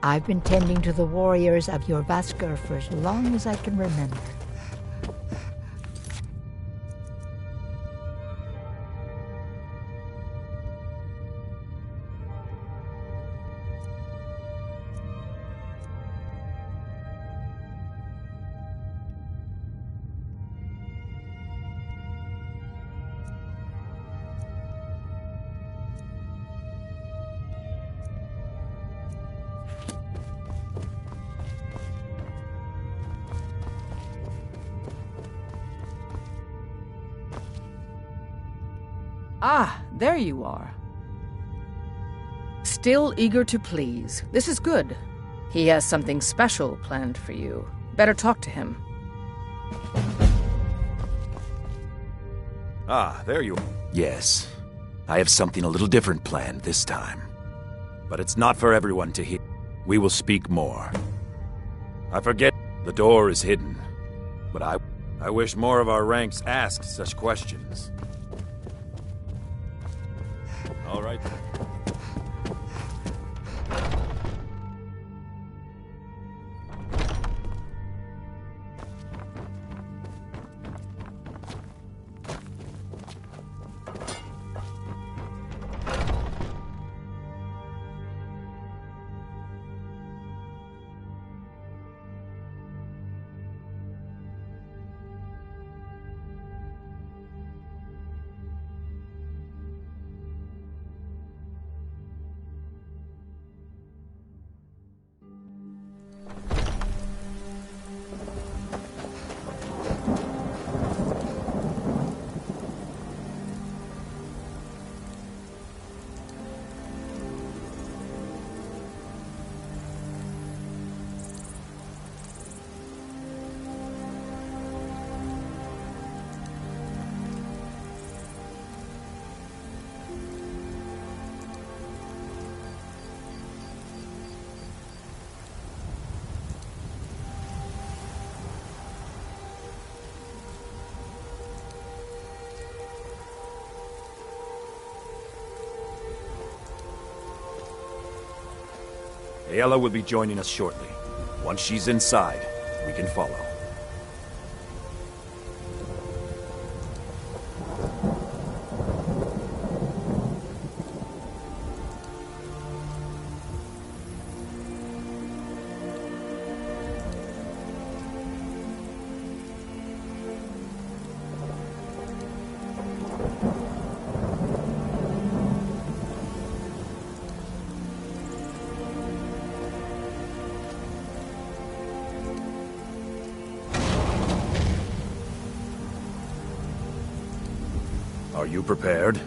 I've been tending to the warriors of your Vasker for as long as I can remember. Ah, there you are. Still eager to please. This is good. He has something special planned for you. Better talk to him. Ah, there you are. Yes. I have something a little different planned this time. But it's not for everyone to hear. We will speak more. I forget the door is hidden. But I wish more of our ranks asked such questions. All right. Ayla will be joining us shortly. Once she's inside, we can follow. Are you prepared?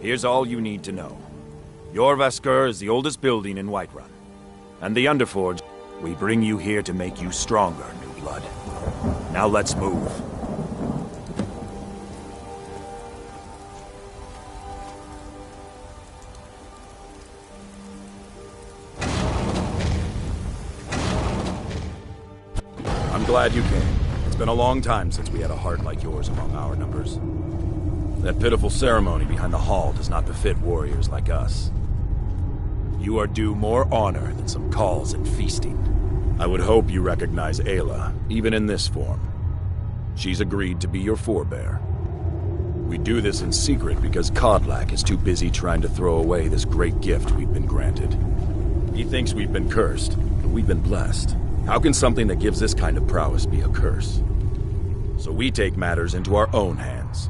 Here's all you need to know. Your Vasker is the oldest building in Whiterun. And the Underforged, we bring you here to make you stronger, new blood. Now let's move. I'm glad you came. It's been a long time since we had a heart like yours among our numbers. That pitiful ceremony behind the hall does not befit warriors like us. You are due more honor than some calls and feasting. I would hope you recognize Ayla, even in this form. She's agreed to be your forebear. We do this in secret because Kodlak is too busy trying to throw away this great gift we've been granted. He thinks we've been cursed, but we've been blessed. How can something that gives this kind of prowess be a curse? So we take matters into our own hands.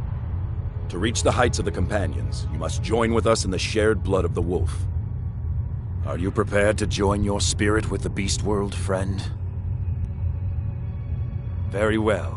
To reach the heights of the Companions, you must join with us in the shared blood of the wolf. Are you prepared to join your spirit with the beast world, friend? Very well.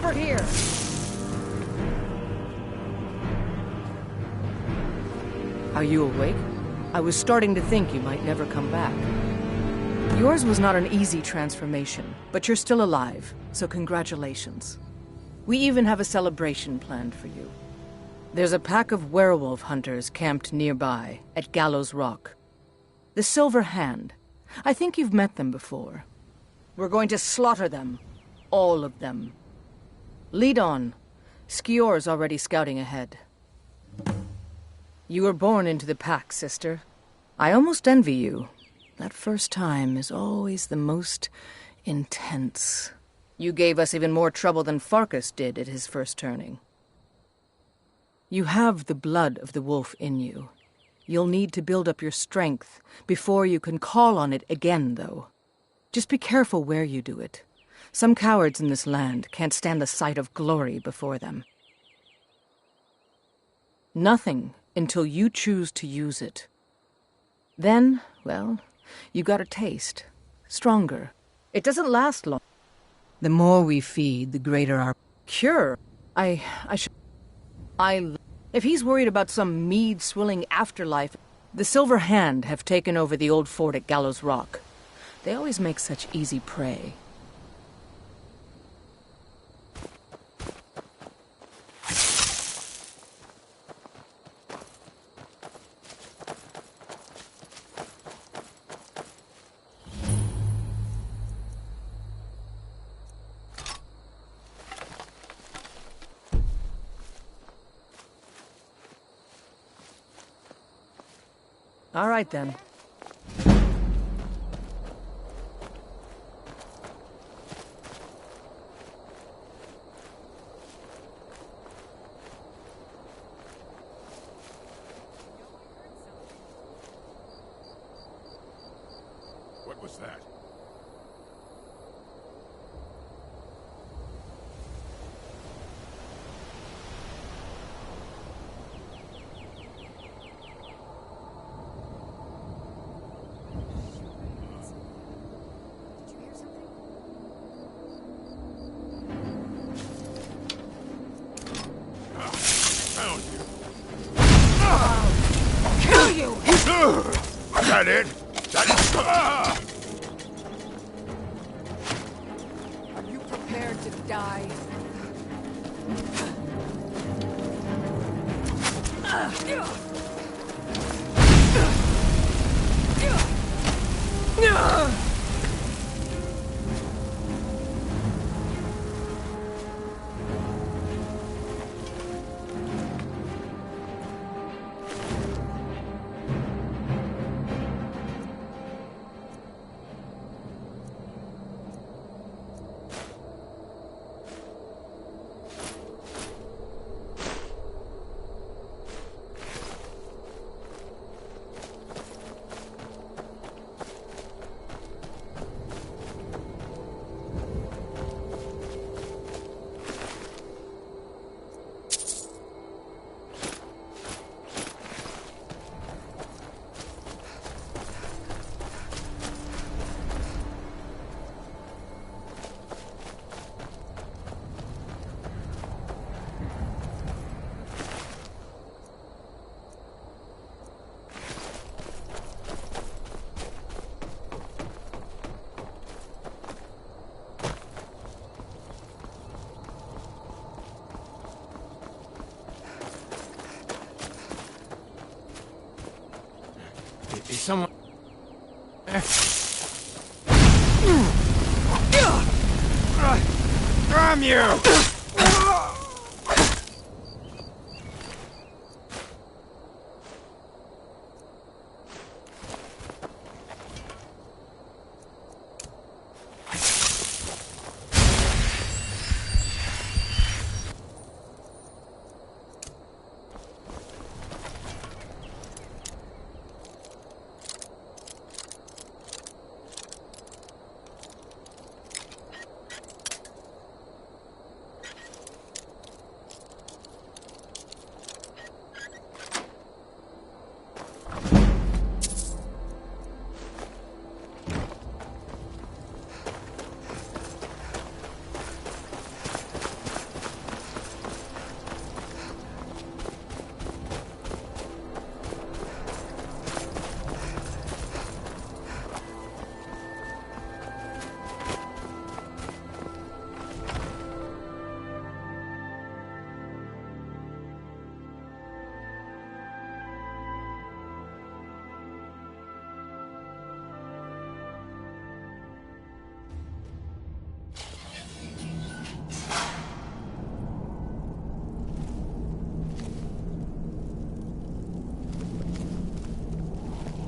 over here! Are you awake? I was starting to think you might never come back. Yours was not an easy transformation, but you're still alive, so congratulations. We even have a celebration planned for you. There's a pack of werewolf hunters camped nearby, at Gallows Rock. The Silver Hand. I think you've met them before. We're going to slaughter them. All of them. Lead on. Skior's already scouting ahead. You were born into the pack, sister. I almost envy you. That first time is always the most intense. You gave us even more trouble than Farkas did at his first turning. You have the blood of the wolf in you. You'll need to build up your strength before you can call on it again, though. Just be careful where you do it. Some cowards in this land can't stand the sight of glory before them. Nothing until you choose to use it. Then, well, you got a taste. Stronger. It doesn't last long. The more we feed, the greater our cure. If he's worried about some mead-swilling afterlife, the Silver Hand have taken over the old fort at Gallows Rock. They always make such easy prey. All right, then. What was that? Is that it? Are you prepared to die? Is someone... Damn you!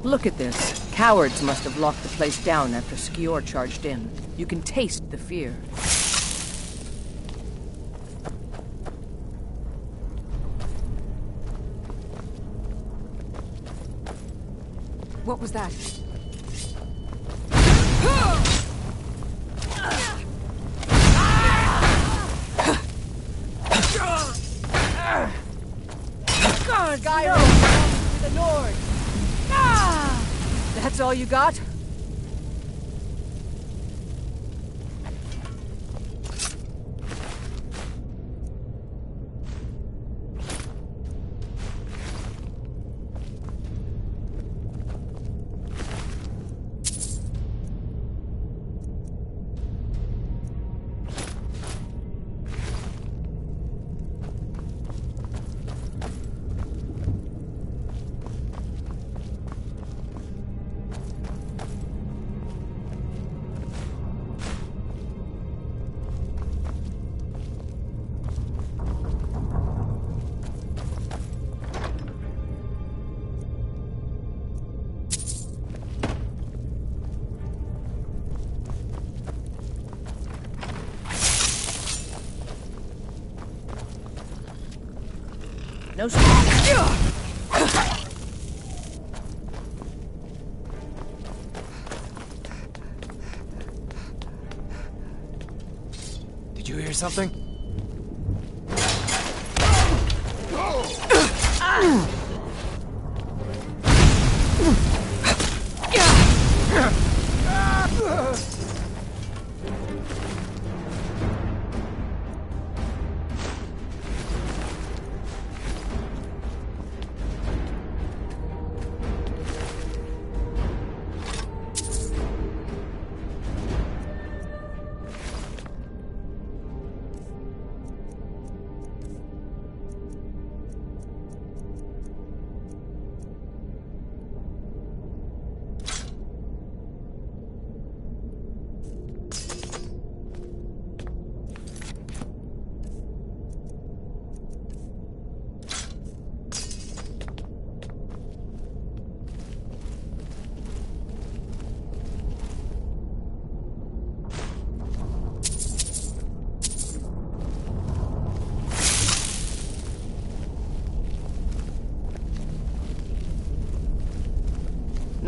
Look at this. Cowards must have locked the place down after Skior charged in. You can taste the fear. What was that? Guy to the north. That's all you got? No Did you hear something?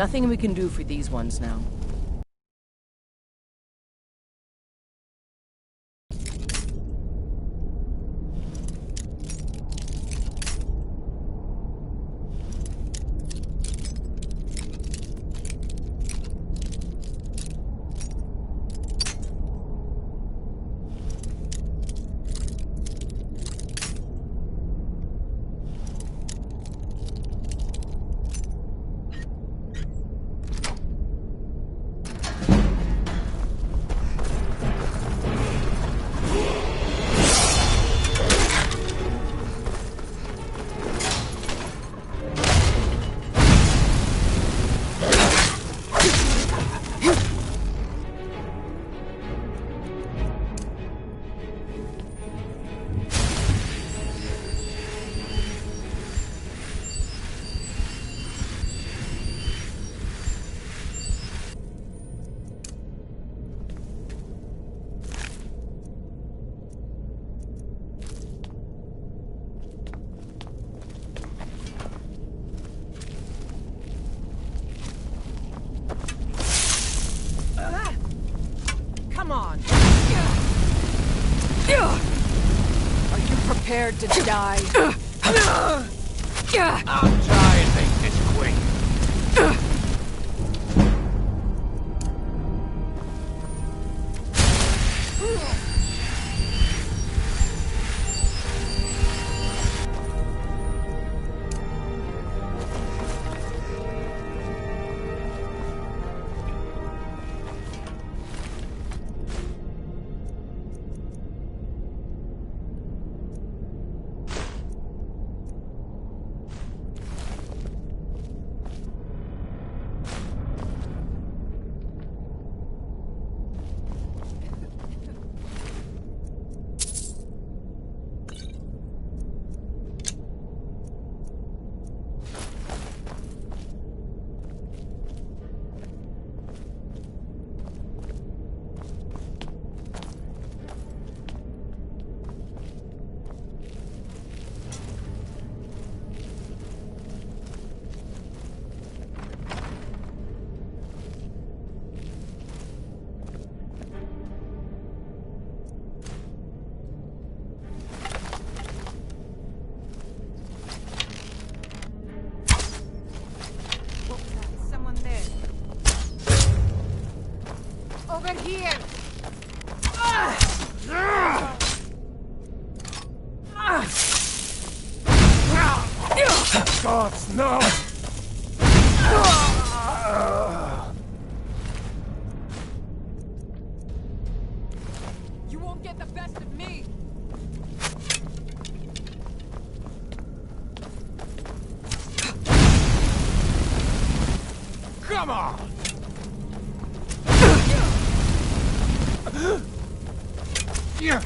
Nothing we can do for these ones now. Come on. Are you prepared to die? I'll try and make this quick. Over here! Gods, no! You won't get the best of me! Come on! Yeah.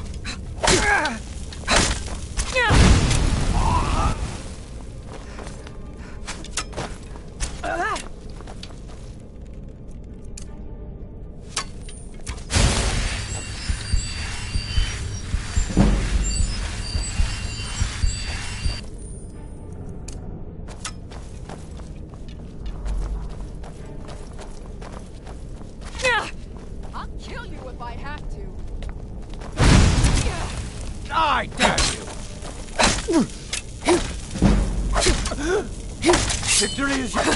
I'll kill you if I have to. I dare you! Victory is yours!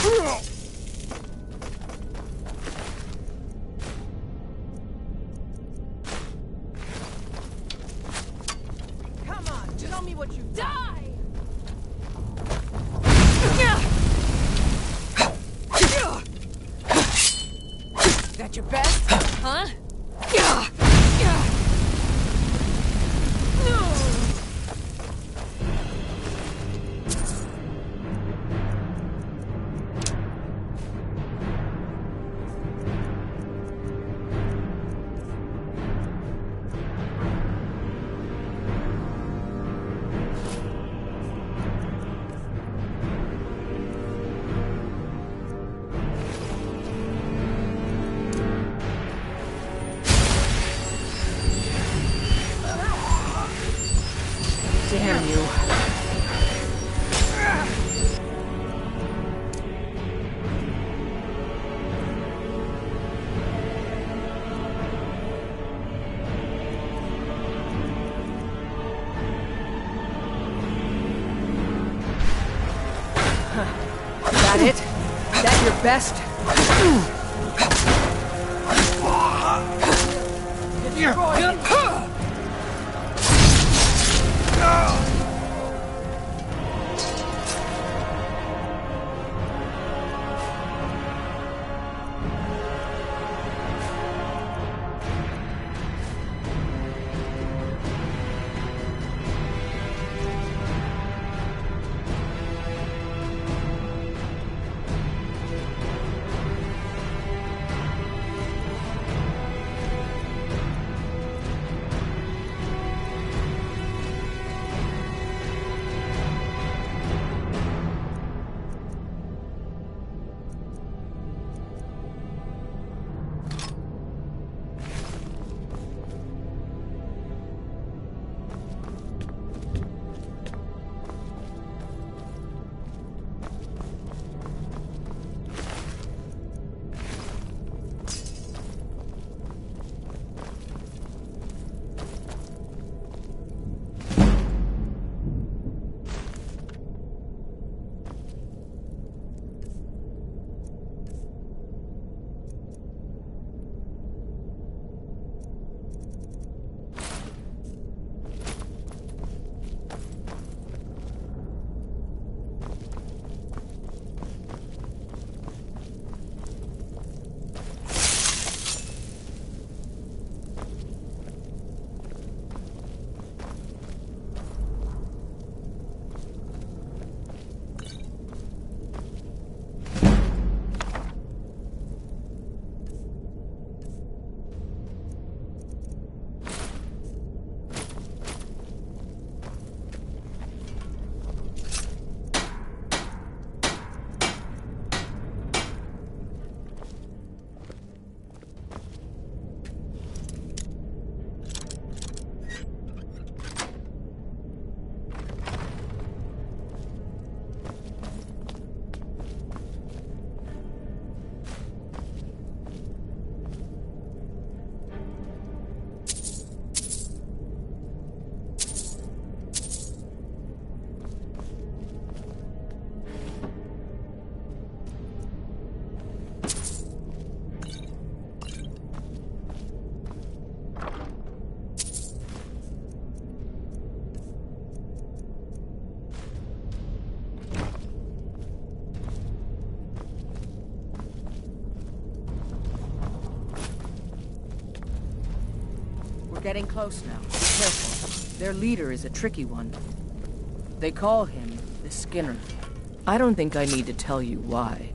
Come on, tell me what you die! That your best? Huh? Damn you. That it? That your best? Getting close now. Be careful. Their leader is a tricky one. They call him the Skinner. I don't think I need to tell you why.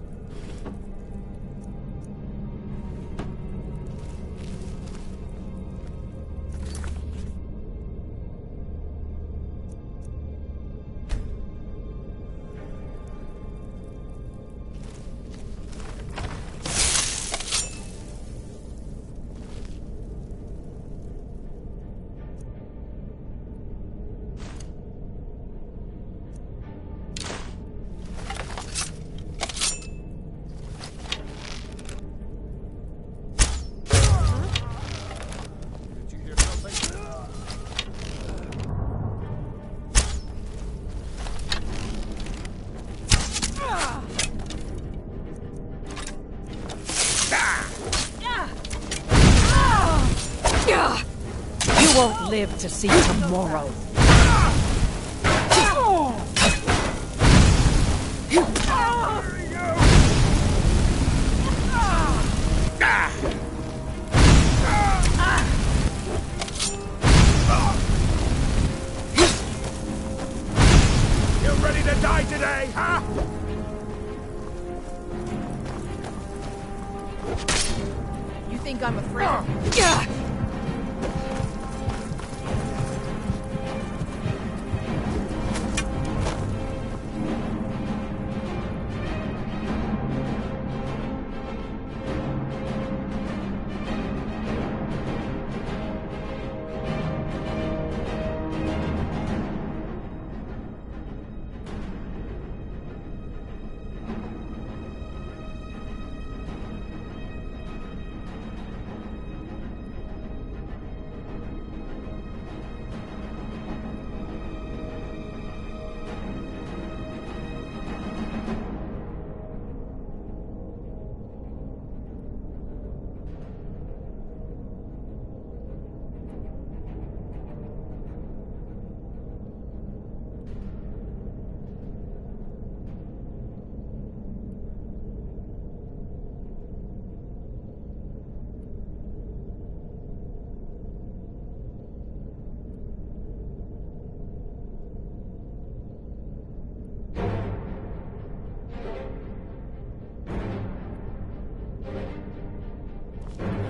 You won't live to see tomorrow. You ready to die today, huh? You think I'm afraid?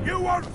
You won't...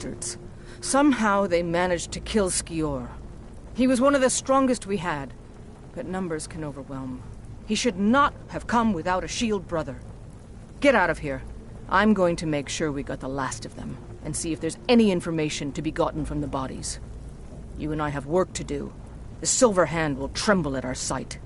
bastards. Somehow they managed to kill Skior. He was one of the strongest we had, but numbers can overwhelm. He should not have come without a shield brother. Get out of here. I'm going to make sure we got the last of them, and see if there's any information to be gotten from the bodies. You and I have work to do. The Silver Hand will tremble at our sight.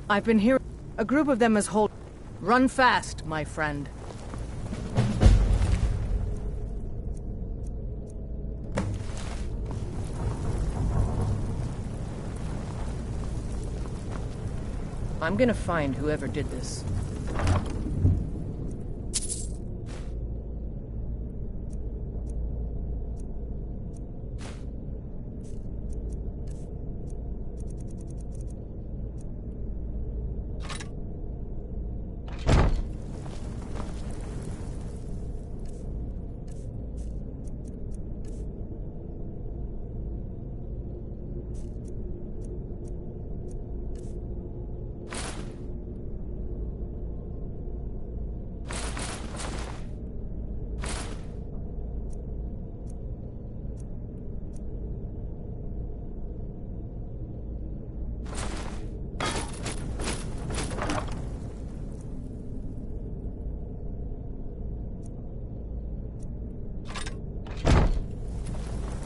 I've been hearing a group of them is Run fast, my friend. I'm gonna find whoever did this.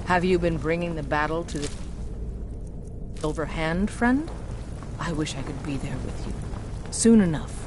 Have you been bringing the battle to the Silver Hand, friend? I wish I could be there with you. Soon enough.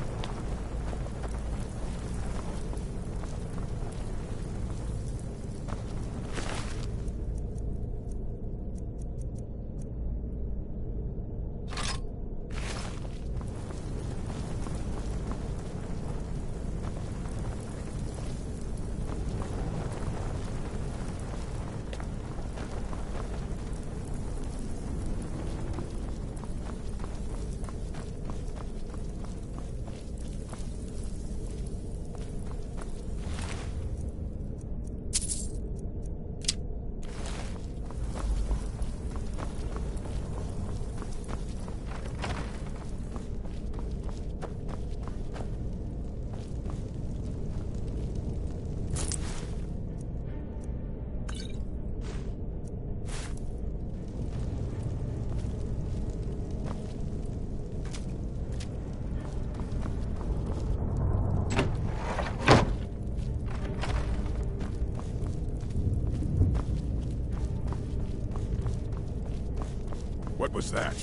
What was that?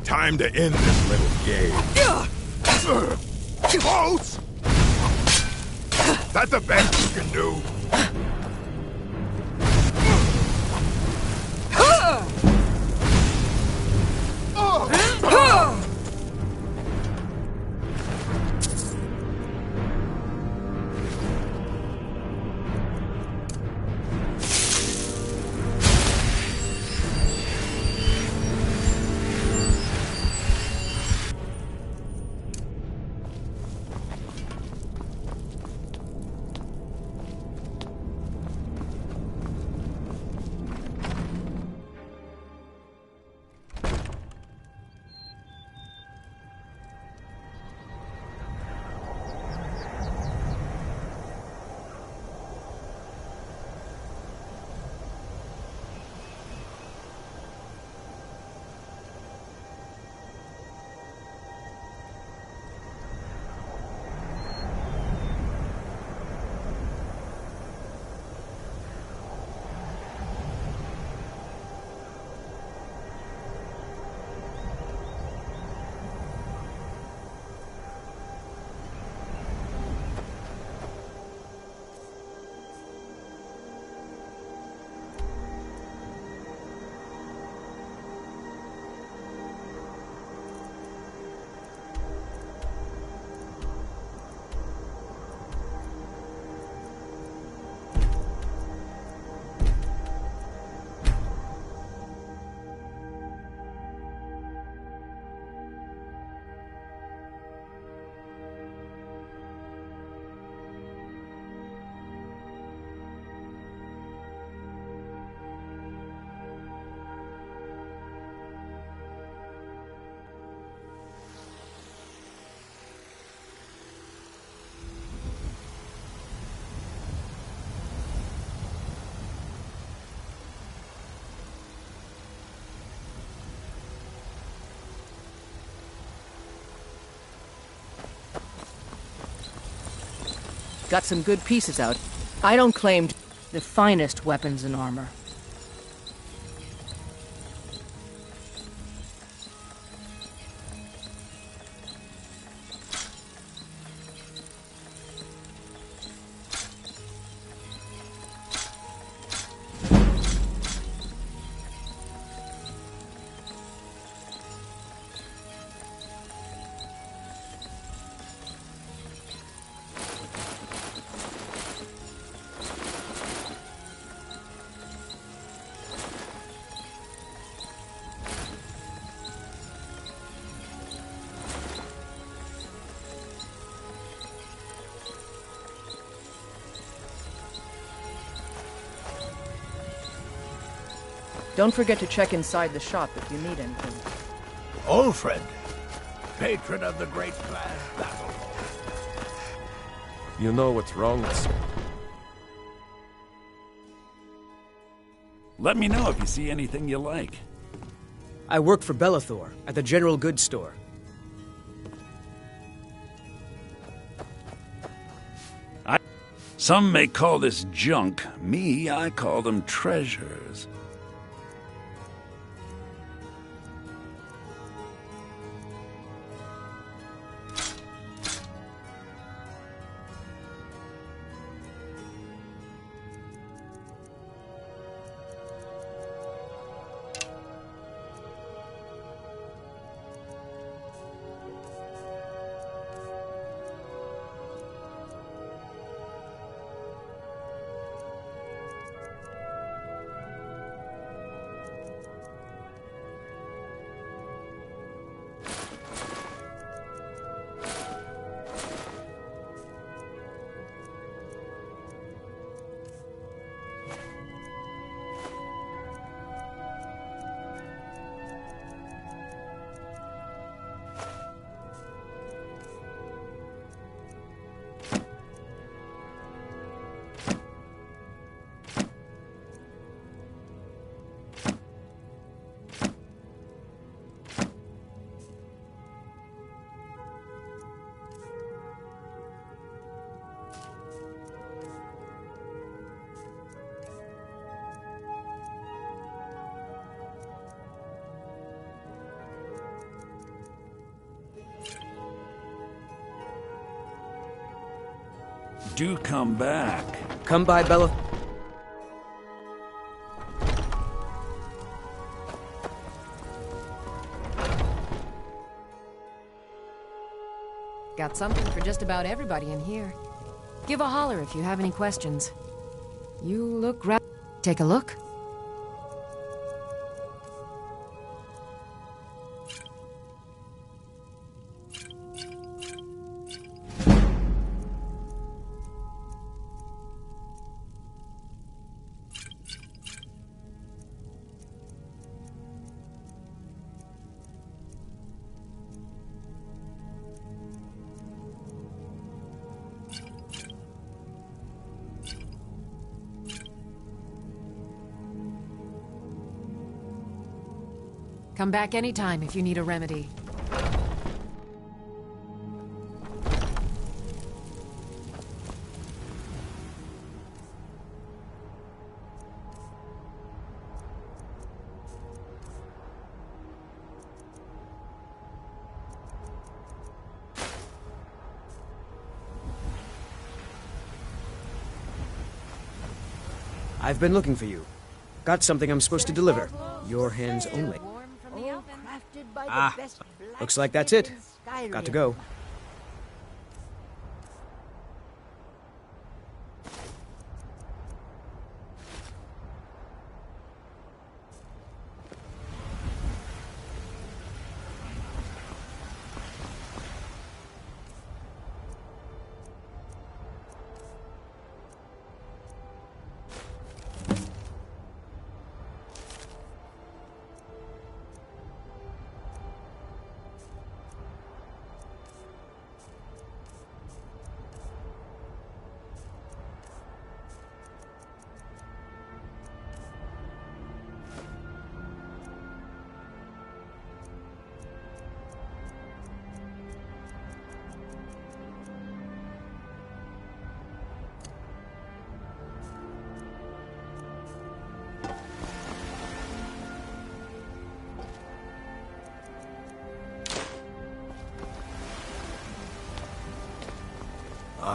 Time to end this little game. Close! That's the best you can do. Got some good pieces out. I don't claim the finest weapons and armor. Don't forget to check inside the shop if you need anything. Old friend. Patron of the great class battle. You know what's wrong with... Let me know if you see anything you like. I work for Bellathor at the General Goods Store. Some may call this junk. Me, I call them treasures. Do come back. Come by Bella... Got something for just about everybody in here. Give a holler if you have any questions. You look Take a look. Come back anytime if you need a remedy. I've been looking for you. Got something I'm supposed to deliver. Your hands only. Looks like that's it. Got to go.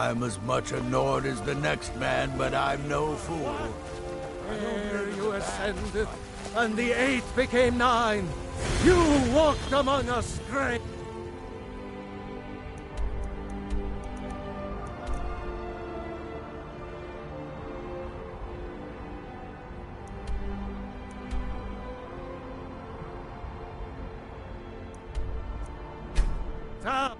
I'm as much a Nord as the next man, but I'm no fool. Ere you ascended, and the 8 became 9, you walked among us, great. Down.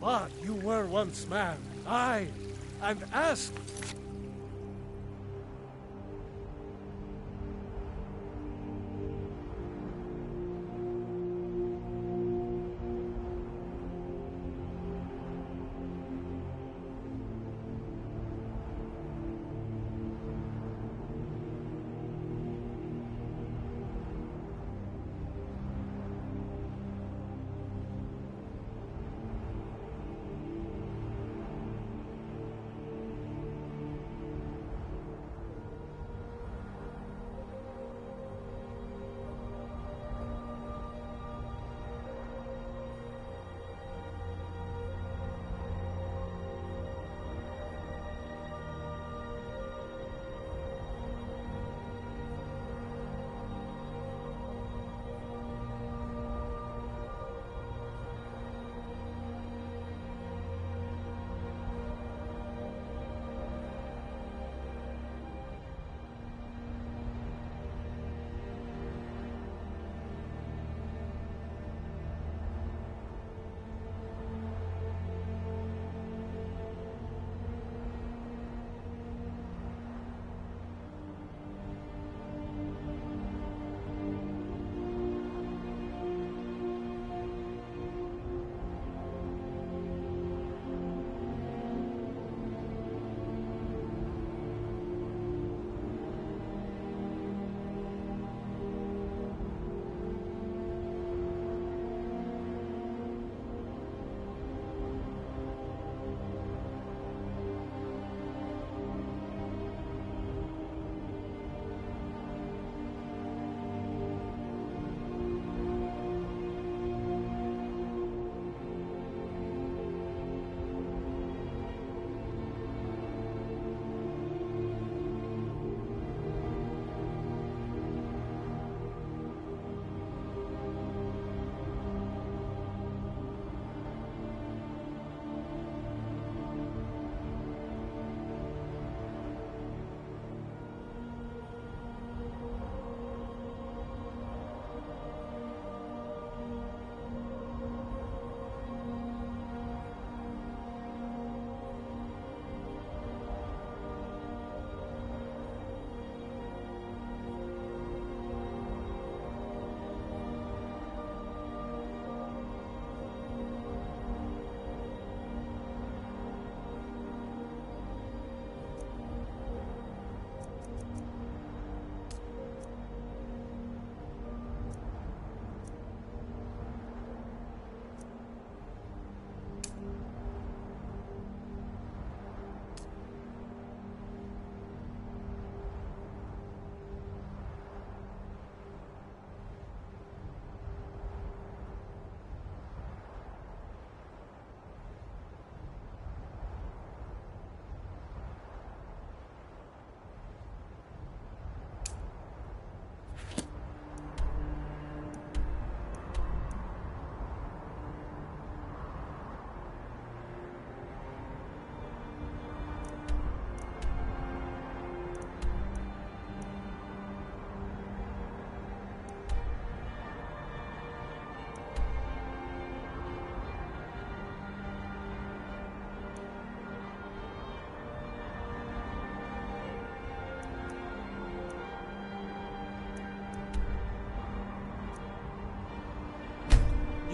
But you were once man, aye, and asked.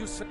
You say...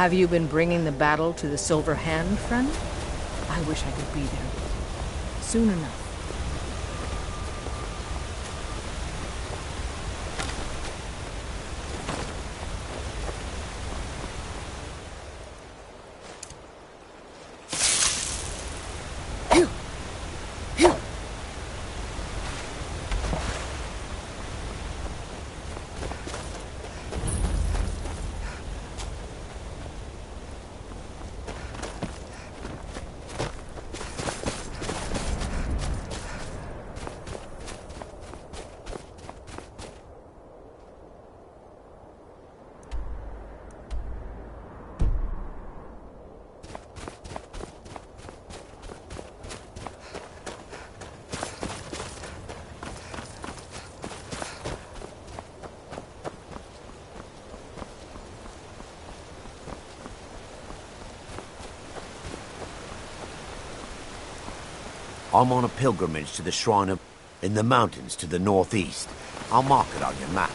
Have you been bringing the battle to the Silver Hand, friend? I wish I could be there. Soon enough. I'm on a pilgrimage to the Shrine of... in the mountains to the northeast. I'll mark it on your map.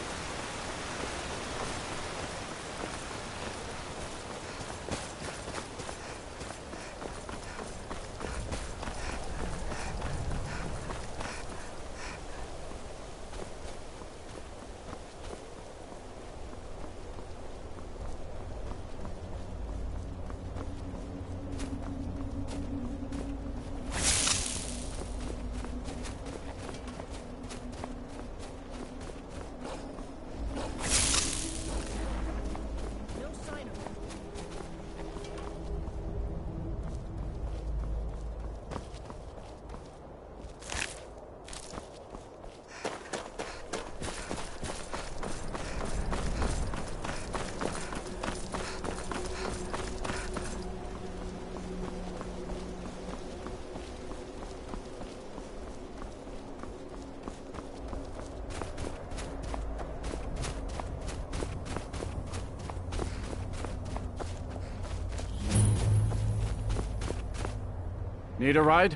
Need a ride?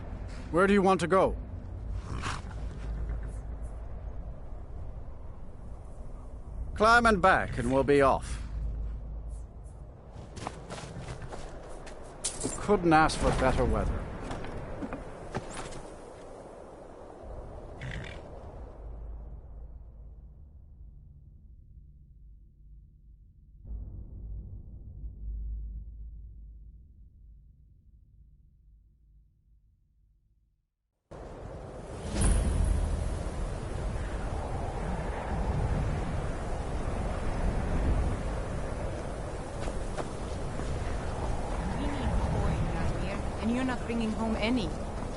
Where do you want to go? Climb and back, and we'll be off. Couldn't ask for better weather. You're not bringing home any.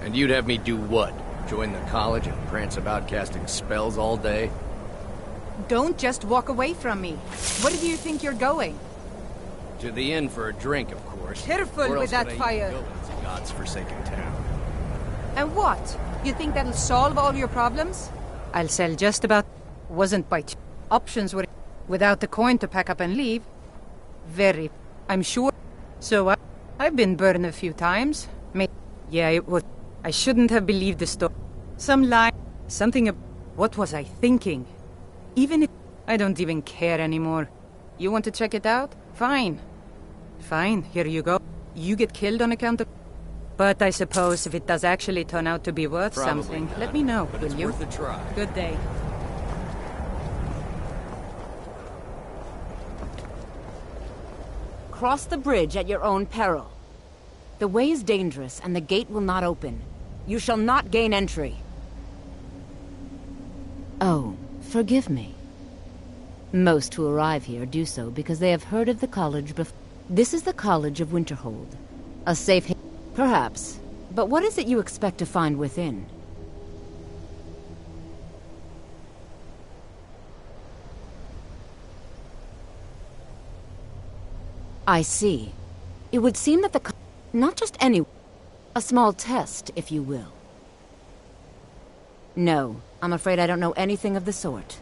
And you'd have me do what? Join the college and prance about casting spells all day? Don't just walk away from me. Where do you think you're going? To the inn for a drink, of course. Careful Where with else that would I fire. even go in this God's forsaken town? And what? You think that'll solve all your problems? I'll sell just about... Wasn't by... Options were... Without the coin to pack up and leave. Very... I'm sure. So I've been burned a few times. Yeah, it was... I shouldn't have believed the story. Some lie... Something... What was I thinking? Even if... I don't even care anymore. You want to check it out? Fine. Fine, here you go. You get killed on account of... But I suppose if it does actually turn out to be worth Probably something, not, let me know, but will it's you? worth a try. Good day. Cross the bridge at your own peril. The way is dangerous, and the gate will not open. You shall not gain entry. Oh, forgive me. Most who arrive here do so because they have heard of the college before. This is the College of Winterhold. A safe haven. Perhaps. But what is it you expect to find within? I see. It would seem that the... Not just any... A small test, if you will. No, I'm afraid I don't know anything of the sort.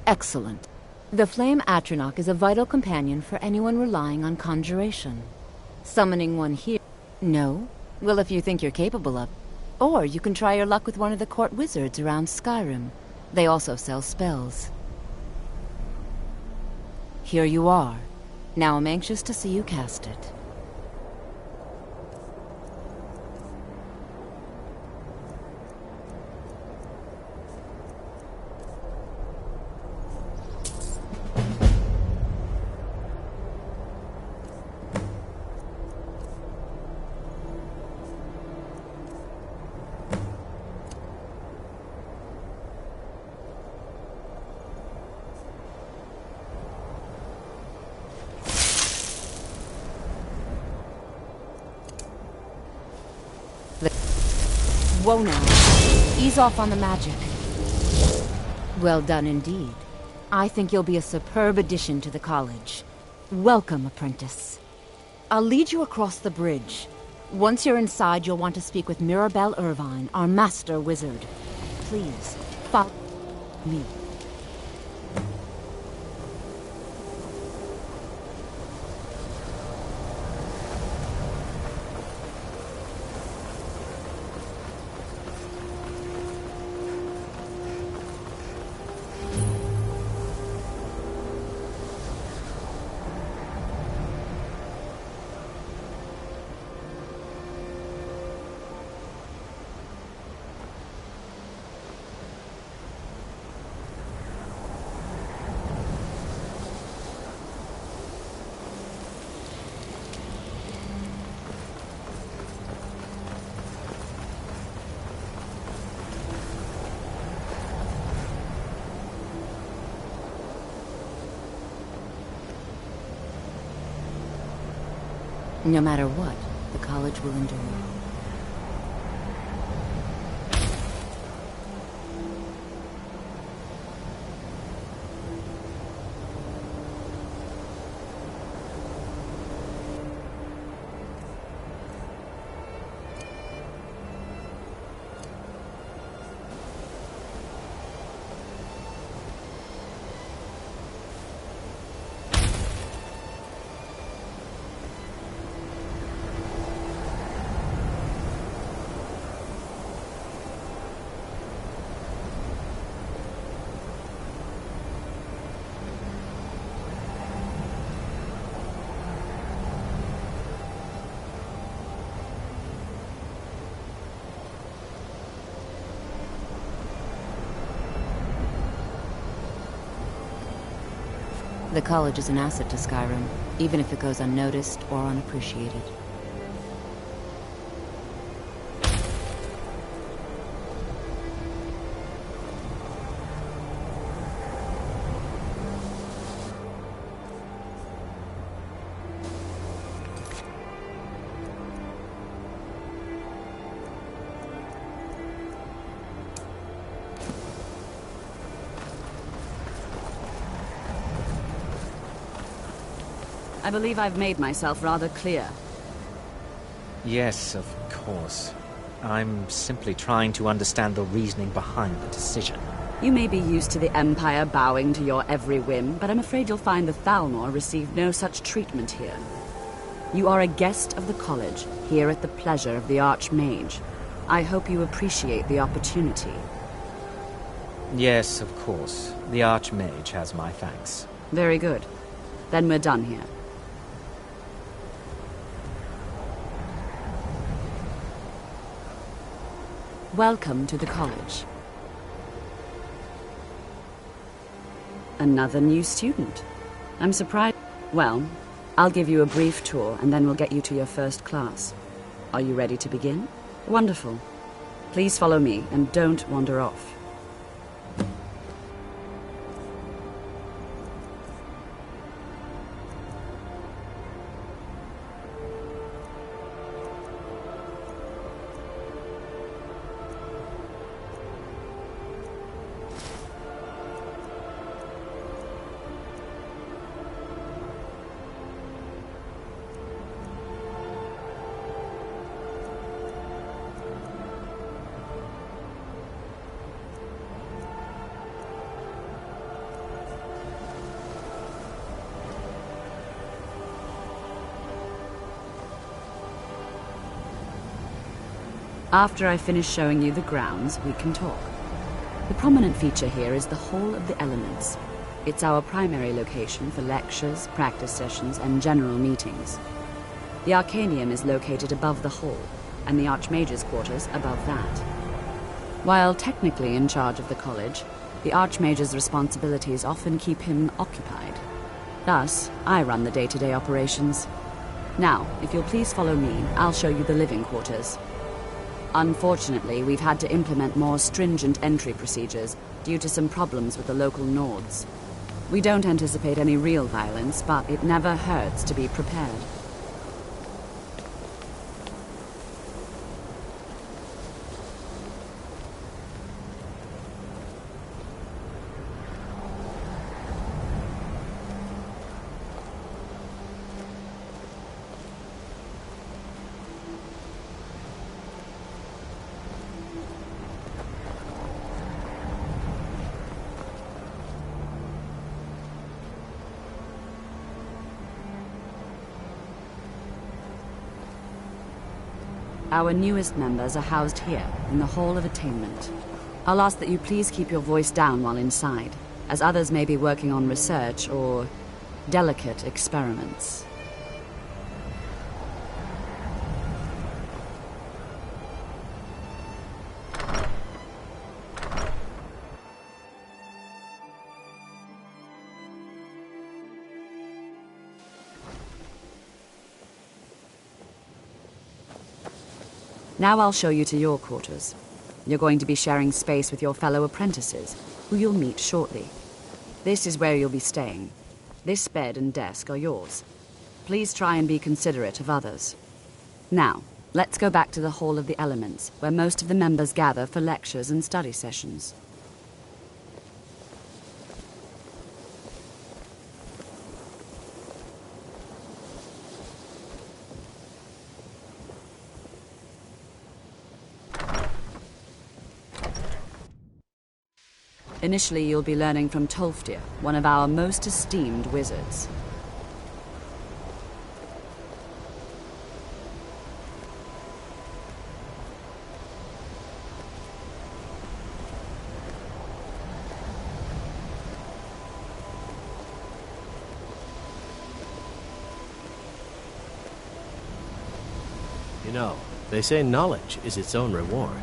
Excellent. The Flame Atronach is a vital companion for anyone relying on conjuration. Summoning one here... No? Well, if you think you're capable of... Or you can try your luck with one of the court wizards around Skyrim. They also sell spells. Here you are. Now I'm anxious to see you cast it. Whoa now. Ease off on the magic. Well done indeed. I think you'll be a superb addition to the college. Welcome, apprentice. I'll lead you across the bridge. Once you're inside, you'll want to speak with Mirabelle Irvine, our master wizard. Please, follow me. No matter what, the college will endure. The college is an asset to Skyrim, even if it goes unnoticed or unappreciated. I believe I've made myself rather clear. Yes, of course. I'm simply trying to understand the reasoning behind the decision. You may be used to the Empire bowing to your every whim, but I'm afraid you'll find the Thalmor receive no such treatment here. You are a guest of the college, here at the pleasure of the Archmage. I hope you appreciate the opportunity. Yes, of course. The Archmage has my thanks. Very good. Then we're done here. Welcome to the college. Another new student. I'm surprised. Well, I'll give you a brief tour and then we'll get you to your first class. Are you ready to begin? Wonderful. Please follow me and don't wander off. After I finish showing you the grounds, we can talk. The prominent feature here is the Hall of the Elements. It's our primary location for lectures, practice sessions, and general meetings. The Arcanium is located above the hall, and the Archmage's quarters above that. While technically in charge of the college, the Archmage's responsibilities often keep him occupied. Thus, I run the day-to-day operations. Now, if you'll please follow me, I'll show you the living quarters. Unfortunately, we've had to implement more stringent entry procedures due to some problems with the local Nords. We don't anticipate any real violence, but it never hurts to be prepared. Our newest members are housed here, in the Hall of Attainment. I'll ask that you please keep your voice down while inside, as others may be working on research or delicate experiments. Now I'll show you to your quarters. You're going to be sharing space with your fellow apprentices, who you'll meet shortly. This is where you'll be staying. This bed and desk are yours. Please try and be considerate of others. Now, let's go back to the Hall of the Elements, where most of the members gather for lectures and study sessions. Initially, you'll be learning from Tolfdir, one of our most esteemed wizards. You know, they say knowledge is its own reward.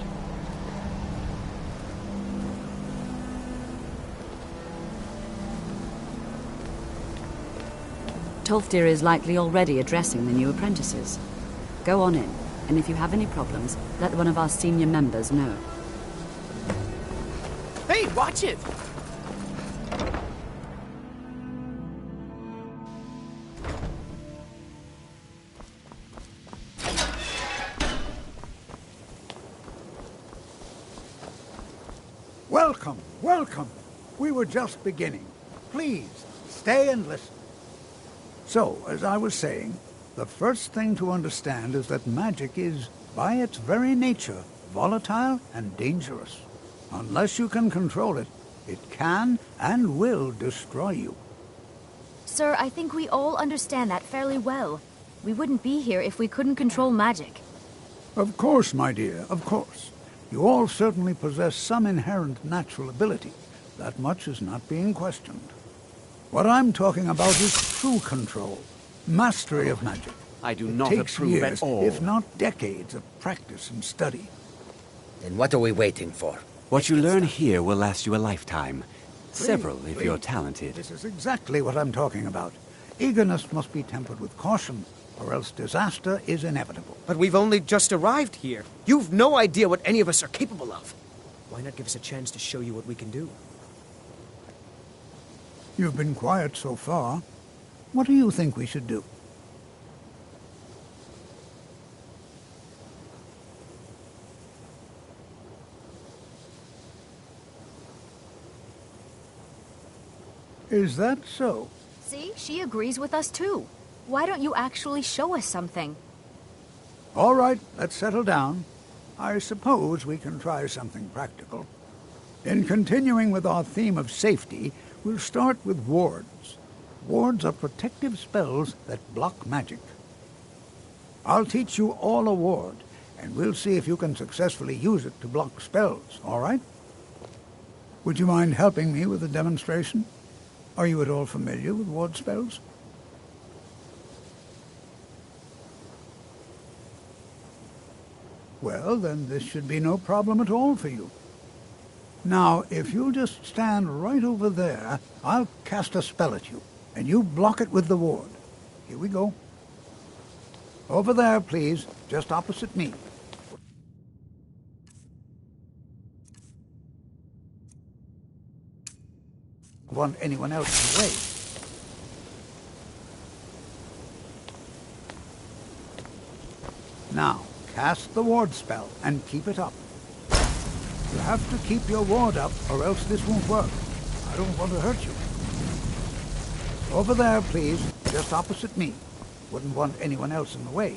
Tolfdir is likely already addressing the new apprentices. Go on in, and if you have any problems, let one of our senior members know. Hey, watch it! Welcome, welcome. We were just beginning. Please, stay and listen. So, as I was saying, the first thing to understand is that magic is, by its very nature, volatile and dangerous. Unless you can control it, it can and will destroy you. Sir, I think we all understand that fairly well. We wouldn't be here if we couldn't control magic. Of course, my dear, of course. You all certainly possess some inherent natural ability. That much is not being questioned. What I'm talking about is true control, mastery of magic. I do not takes approve years, at all. if not decades, of practice and study. Then what are we waiting for? What you learn here will last you a lifetime. Several, if Please. you're talented. This is exactly what I'm talking about. Eagerness must be tempered with caution, or else disaster is inevitable. But we've only just arrived here. You've no idea what any of us are capable of. Why not give us a chance to show you what we can do? You've been quiet so far. What do you think we should do? Is that so? See, she agrees with us too. Why don't you actually show us something? All right, let's settle down. I suppose we can try something practical. In continuing with our theme of safety, we'll start with wards. Wards are protective spells that block magic. I'll teach you all a ward, and we'll see if you can successfully use it to block spells, all right? Would you mind helping me with a demonstration? Are you at all familiar with ward spells? Well, then this should be no problem at all for you. Now, if you'll just stand right over there, I'll cast a spell at you, and you block it with the ward. Here we go. Over there, please, just opposite me. Want anyone else in the way? Now, cast the ward spell and keep it up. You have to keep your ward up, or else this won't work. I don't want to hurt you. Over there, please, just opposite me. Wouldn't want anyone else in the way.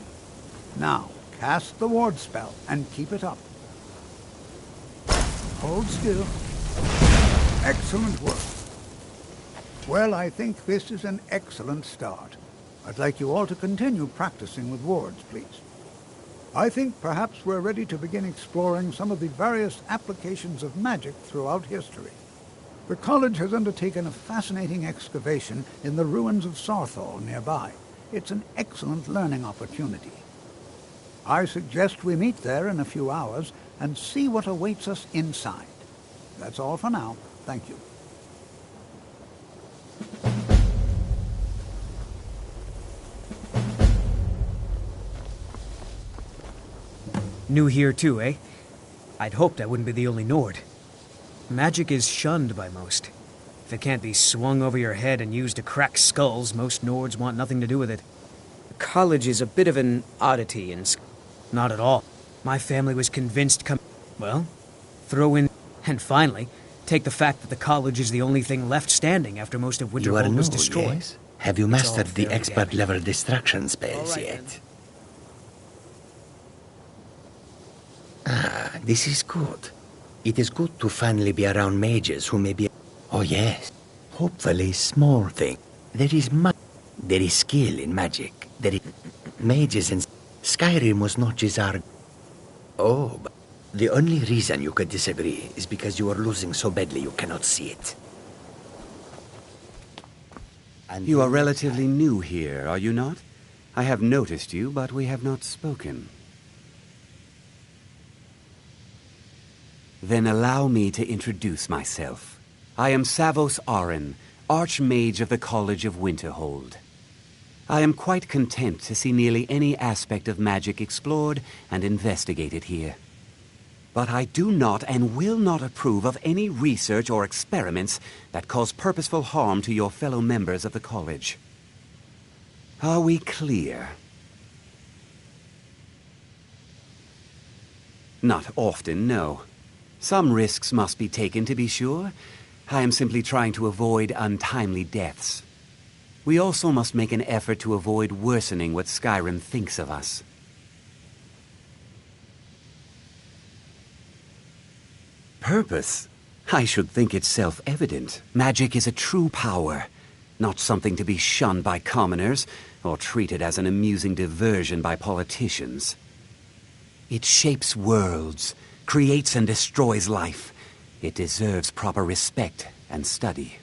Now, cast the ward spell and keep it up. Hold still. Excellent work. Well, I think this is an excellent start. I'd like you all to continue practicing with wards, please. I think perhaps we're ready to begin exploring some of the various applications of magic throughout history. The college has undertaken a fascinating excavation in the ruins of Sarthal nearby. It's an excellent learning opportunity. I suggest we meet there in a few hours and see what awaits us inside. That's all for now. Thank you. New here too, eh? I'd hoped I wouldn't be the only Nord. Magic is shunned by most. If it can't be swung over your head and used to crack skulls, most Nords want nothing to do with it. college is a bit of an oddity in... Not at all. My family was convinced Well, throw in... And finally, take the fact that the college is the only thing left standing after most of Winterhold was destroyed. Yes? Have you mastered the expert-level distraction spells yet? Ah, this is good. It is good to finally be around mages who may be... Oh yes, hopefully small thing. There is skill in magic. There is... Mages in... Skyrim was not Jizar... Oh, but the only reason you could disagree is because you are losing so badly you cannot see it. And you are relatively new here, are you not? I have noticed you, but we have not spoken. Then allow me to introduce myself. I am Savos Arin, Archmage of the College of Winterhold. I am quite content to see nearly any aspect of magic explored and investigated here. But I do not and will not approve of any research or experiments that cause purposeful harm to your fellow members of the college. Are we clear? Not often, no. Some risks must be taken, to be sure. I am simply trying to avoid untimely deaths. We also must make an effort to avoid worsening what Skyrim thinks of us. Purpose? I should think it's self-evident. Magic is a true power, not something to be shunned by commoners or treated as an amusing diversion by politicians. It shapes worlds, creates and destroys life. It deserves proper respect and study.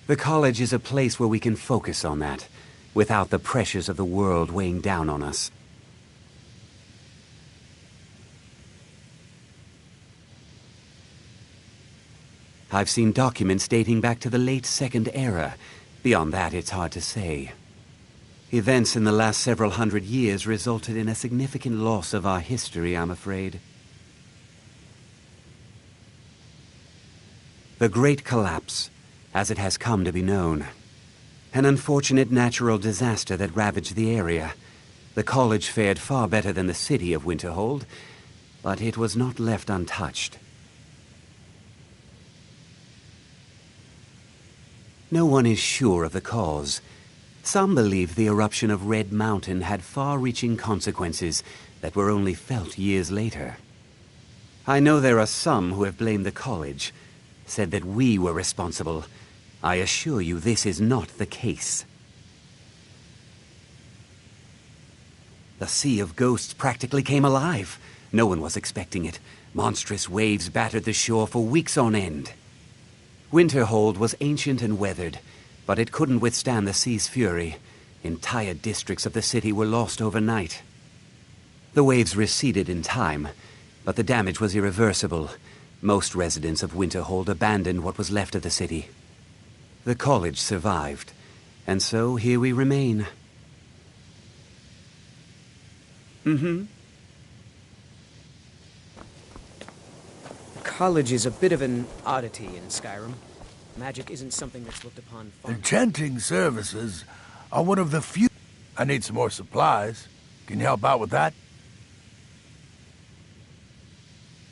The college is a place where we can focus on that, without the pressures of the world weighing down on us. I've seen documents dating back to the late Second Era. Beyond that, it's hard to say. Events in the last several hundred years resulted in a significant loss of our history, I'm afraid. The Great Collapse, as it has come to be known. An unfortunate natural disaster that ravaged the area. The college fared far better than the city of Winterhold, but it was not left untouched. No one is sure of the cause. Some believe the eruption of Red Mountain had far-reaching consequences that were only felt years later. I know there are some who have blamed the college, said that we were responsible. I assure you this is not the case. The Sea of Ghosts practically came alive. No one was expecting it. Monstrous waves battered the shore for weeks on end. Winterhold was ancient and weathered, but it couldn't withstand the sea's fury. Entire districts of the city were lost overnight. The waves receded in time, but the damage was irreversible. Most residents of Winterhold abandoned what was left of the city. The college survived, and so here we remain. College is a bit of an oddity in Skyrim. Magic isn't something that's looked upon fondly. Enchanting services are one of the few... I need some more supplies. Can you help out with that?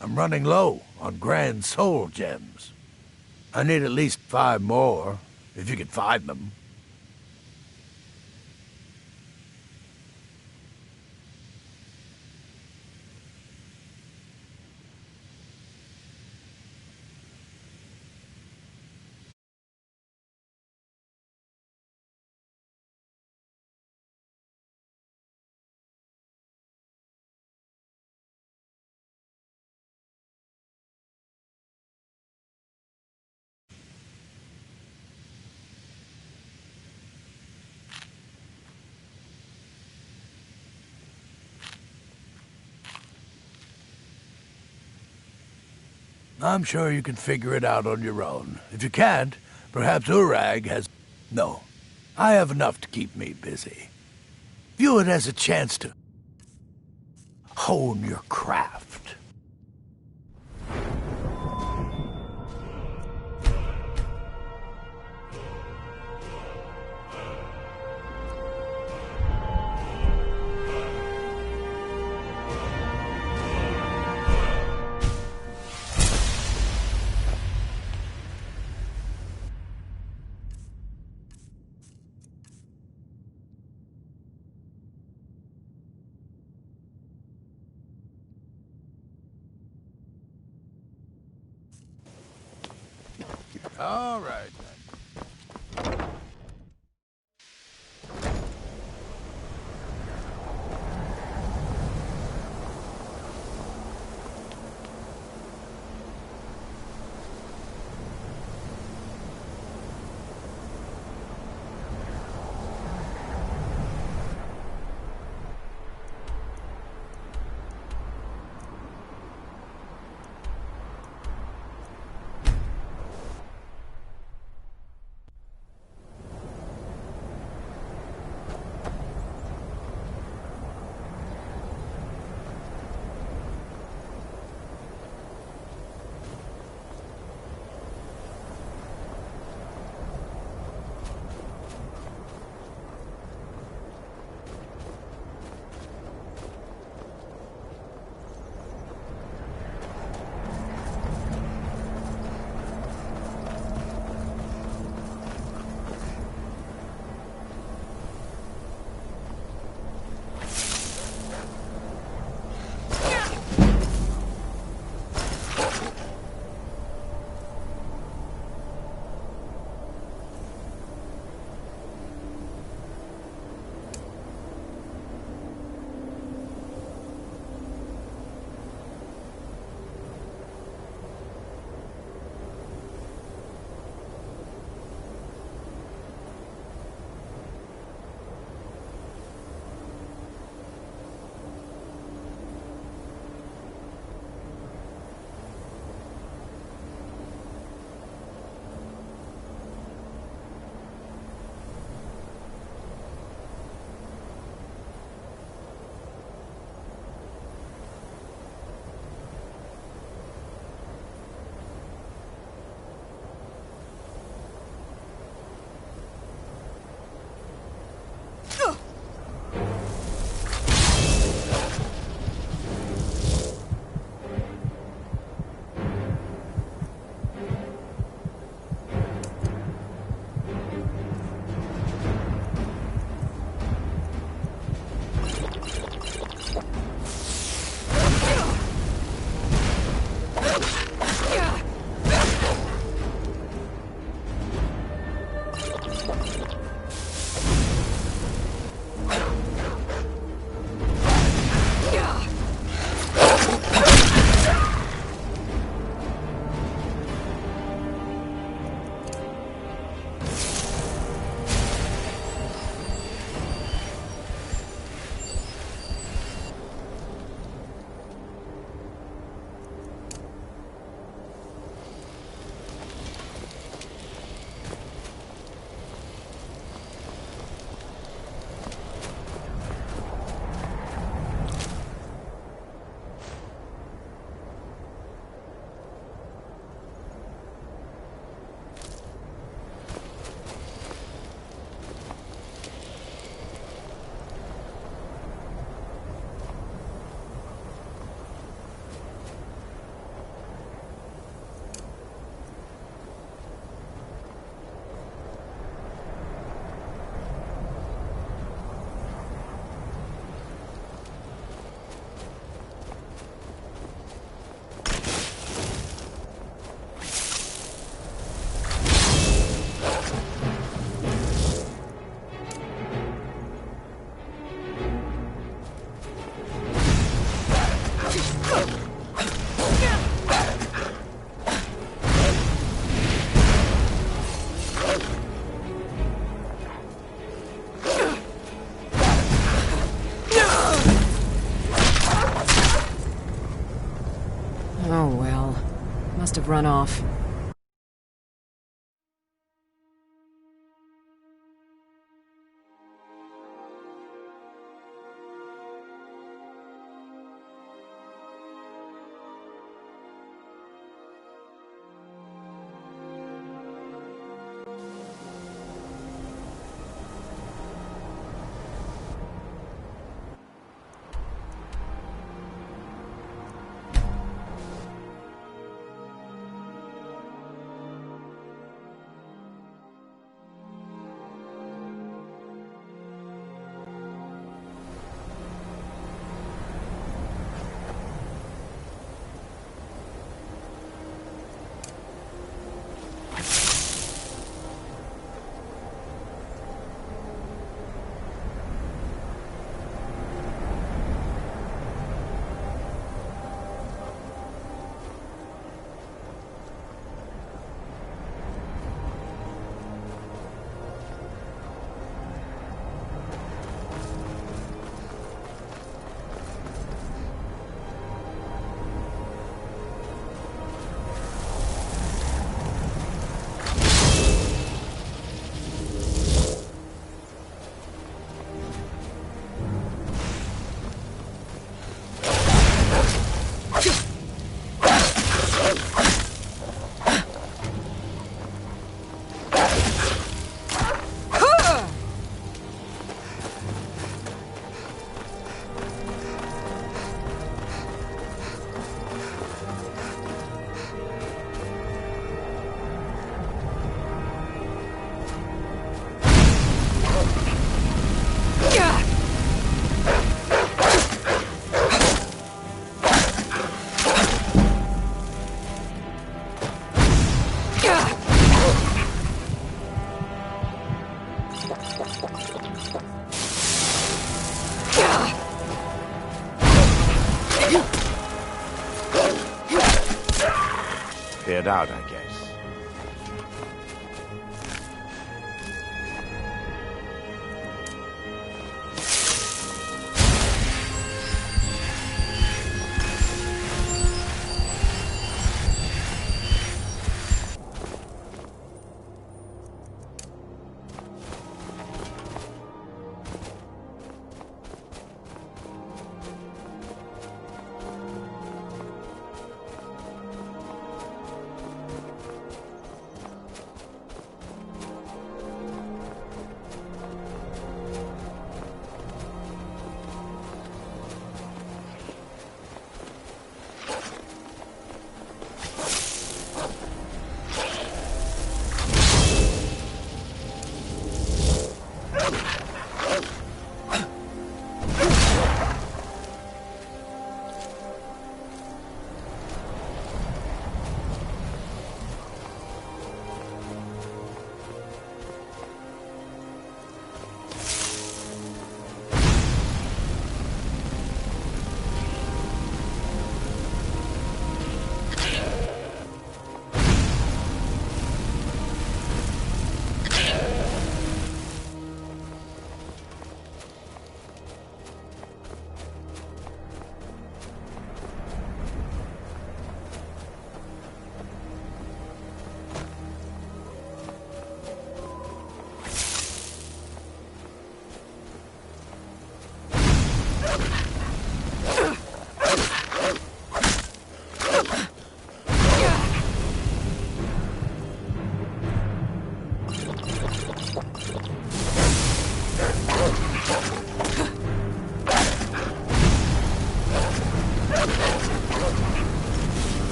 I'm running low on grand soul gems. I need at least 5 more, if you can find them. I'm sure you can figure it out on your own. If you can't, perhaps Urag has... No, I have enough to keep me busy. View it as a chance to hone your craft. All right, then. Must have run off. Cleared out, I guess.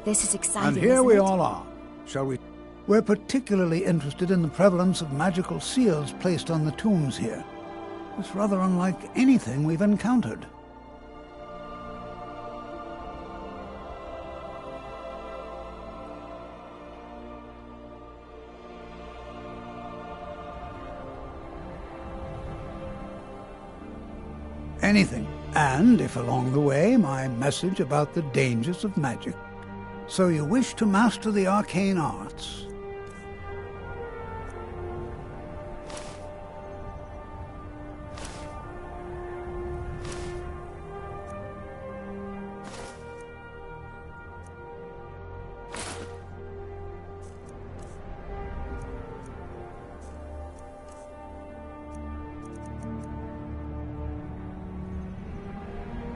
This is exciting, And here isn't we it? all are. Shall we? We're particularly interested in the prevalence of magical seals placed on the tombs here. It's rather unlike anything we've encountered. Anything. And if along the way, my message about the dangers of magic. So you wish to master the arcane arts.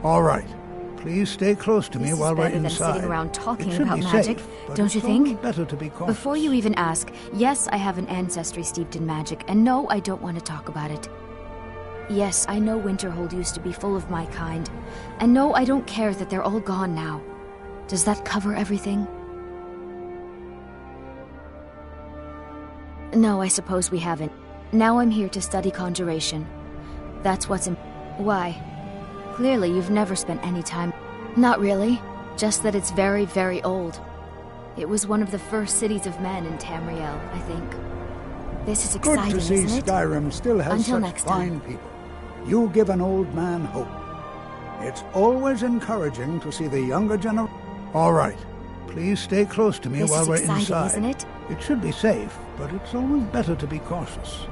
All right. Please stay close to me while we're Better than inside. sitting around talking It should about be magic, safe, but don't it's you always think? better to be cautious. Before you even ask, yes, I have an ancestry steeped in magic, and no, I don't want to talk about it. Yes, I know Winterhold used to be full of my kind, and no, I don't care that they're all gone now. Does that cover everything? No, I suppose we haven't. Now I'm here to study conjuration. That's what's Why? Clearly, you've never spent any time. Not really. Just that it's very, very old. It was one of the first cities of men in Tamriel, I think. This is exciting, Good to see isn't it? Skyrim still has Until such next fine people. You give an old man hope. It's always encouraging to see the younger generation. All right. Please stay close to me This while is we're exciting, inside. isn't it? It should be safe, but it's always better to be cautious.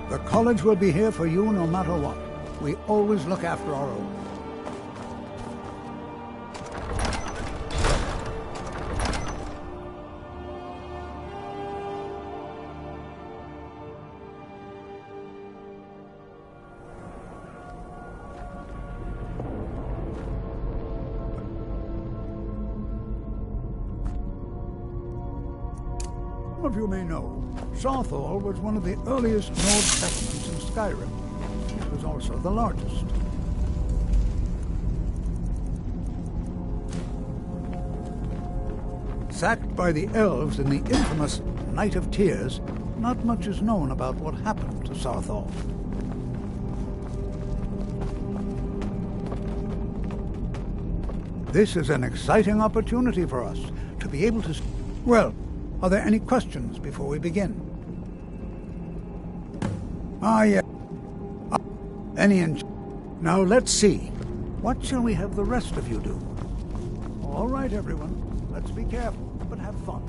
The college will be here for you no matter what. We always look after our own. Some of you may know, Southall was one of the earliest Nord settlements in Skyrim. It was also the largest. Sacked by the elves in the infamous Night of Tears, not much is known about what happened to Southall. This is an exciting opportunity for us to be able to... Well, are there any questions before we begin? Yeah. Now let's see. What shall we have the rest of you do? All right, everyone. Let's be careful, but have fun.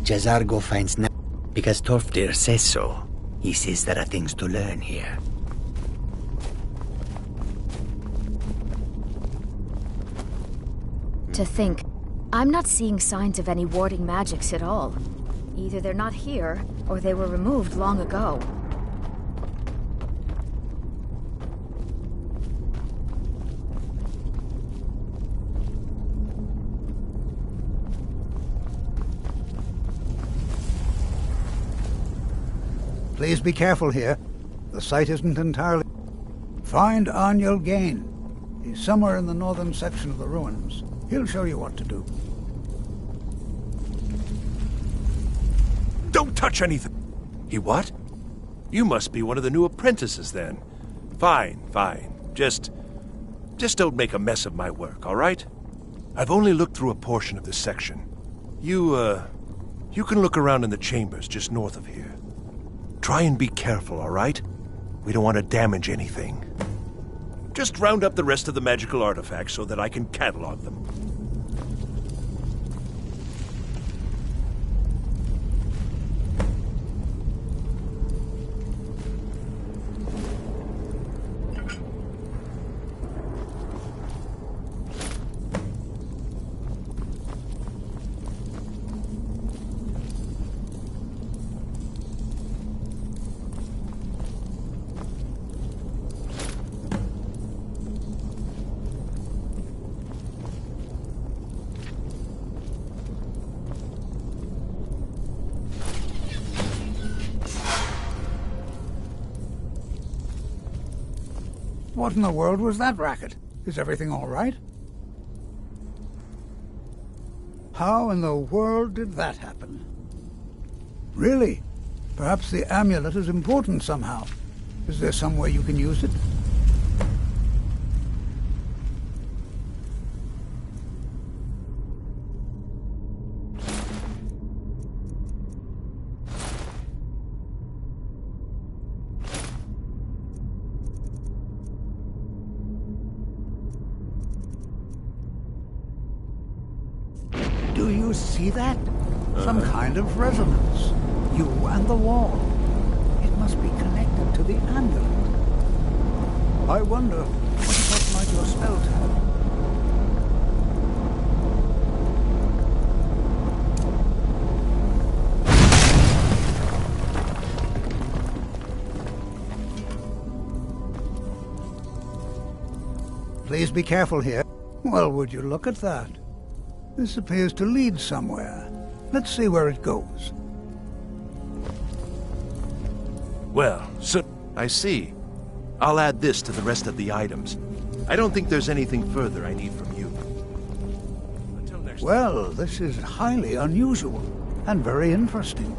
Jazargo finds because Torfdir says so. He says there are things to learn here. To think, I'm not seeing signs of any warding magics at all. Either they're not here, or they were removed long ago. Please be careful here. The site isn't entirely... Find Aniel Gain. He's somewhere in the northern section of the ruins. He'll show you what to do. Don't touch anything! He what? You must be one of the new apprentices, then. Fine, fine. Just don't make a mess of my work, all right? I've only looked through a portion of this section. You can look around in the chambers just north of here. Try and be careful, all right? We don't want to damage anything. Just round up the rest of the magical artifacts so that I can catalog them. What in the world was that racket? Is everything all right? How in the world did that happen? Really? Perhaps the amulet is important somehow. Is there some way you can use it? Do you see that? Some kind of resonance. You and the wall. It must be connected to the amulet. I wonder, what might your spell tell? Please be careful here. Well, would you look at that? This appears to lead somewhere. Let's see where it goes. Well, so I see. I'll add this to the rest of the items. I don't think there's anything further I need from you. Until next time. Well, this is highly unusual and very interesting.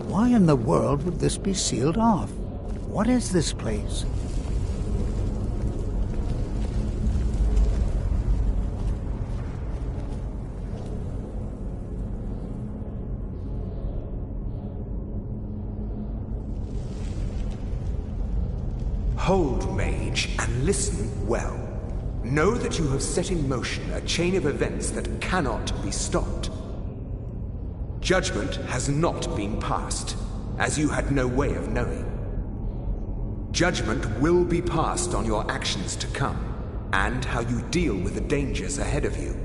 Why in the world would this be sealed off? What is this place? Hold, mage, and listen well. Know that you have set in motion a chain of events that cannot be stopped. Judgment has not been passed, as you had no way of knowing. Judgment will be passed on your actions to come, and how you deal with the dangers ahead of you.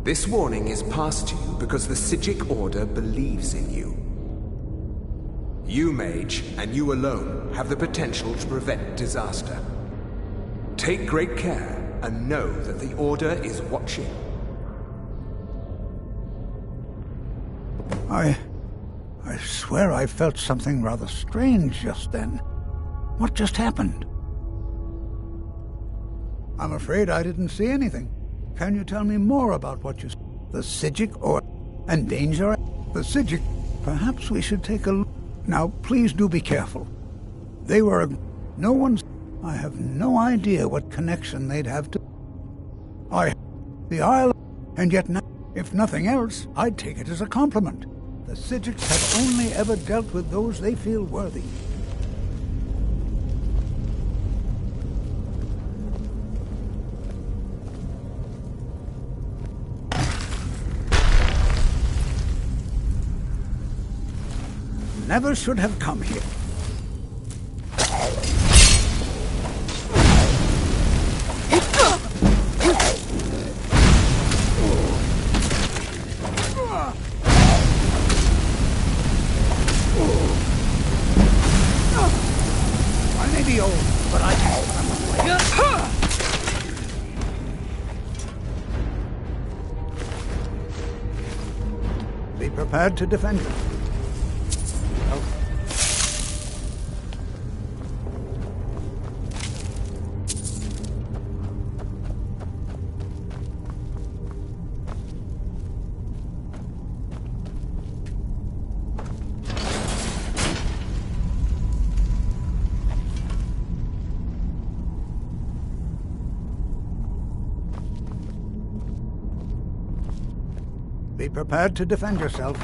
This warning is passed to you because the Psijic Order believes in you. You, mage, and you alone, have the potential to prevent disaster. Take great care, and know that the Order is watching. I swear I felt something rather strange just then. What just happened? I'm afraid I didn't see anything. Can you tell me more about what you saw? The Psijic Order and danger? The Psijic? Perhaps we should take a look. Now, please do be careful. They were no one's... I have no idea what connection they'd have to... The Isle... And yet now, if nothing else, I'd take it as a compliment. The Psijics have only ever dealt with those they feel worthy. never should have come here. I may be old, but I can swim. Be prepared to defend yourself. Be prepared to defend yourself.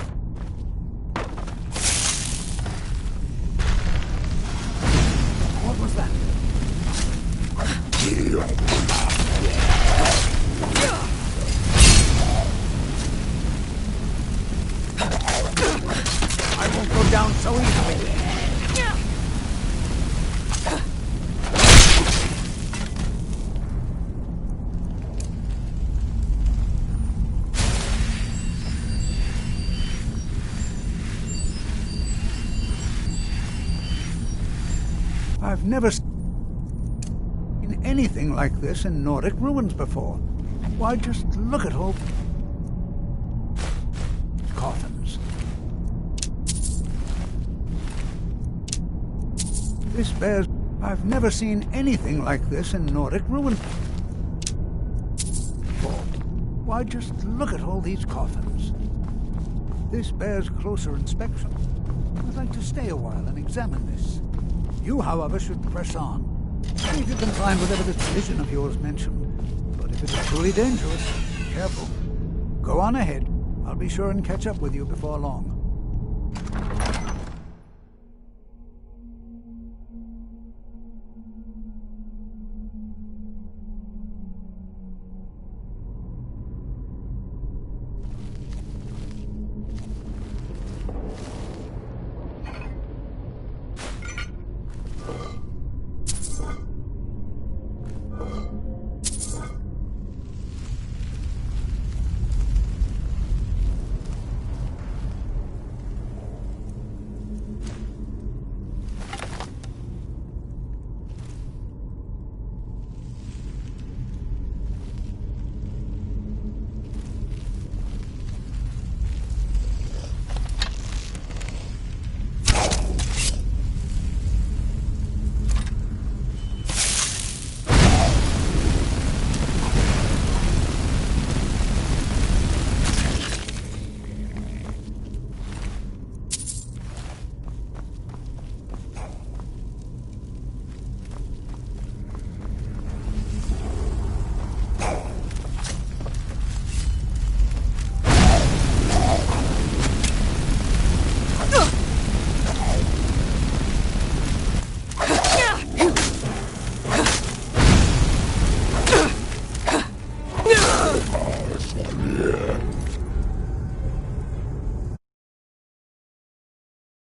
What was that? I won't go down so easily. I've never seen anything like this in Nordic ruins before. Why, just look at all coffins. This bears... I've never seen anything like this in Nordic ruins before. Why, just look at all these coffins. This bears closer inspection. I'd like to stay a while and examine this. You, however, should press on. See if you can find whatever this vision of yours mentioned. But if it is truly dangerous, careful. Go on ahead. I'll be sure and catch up with you before long.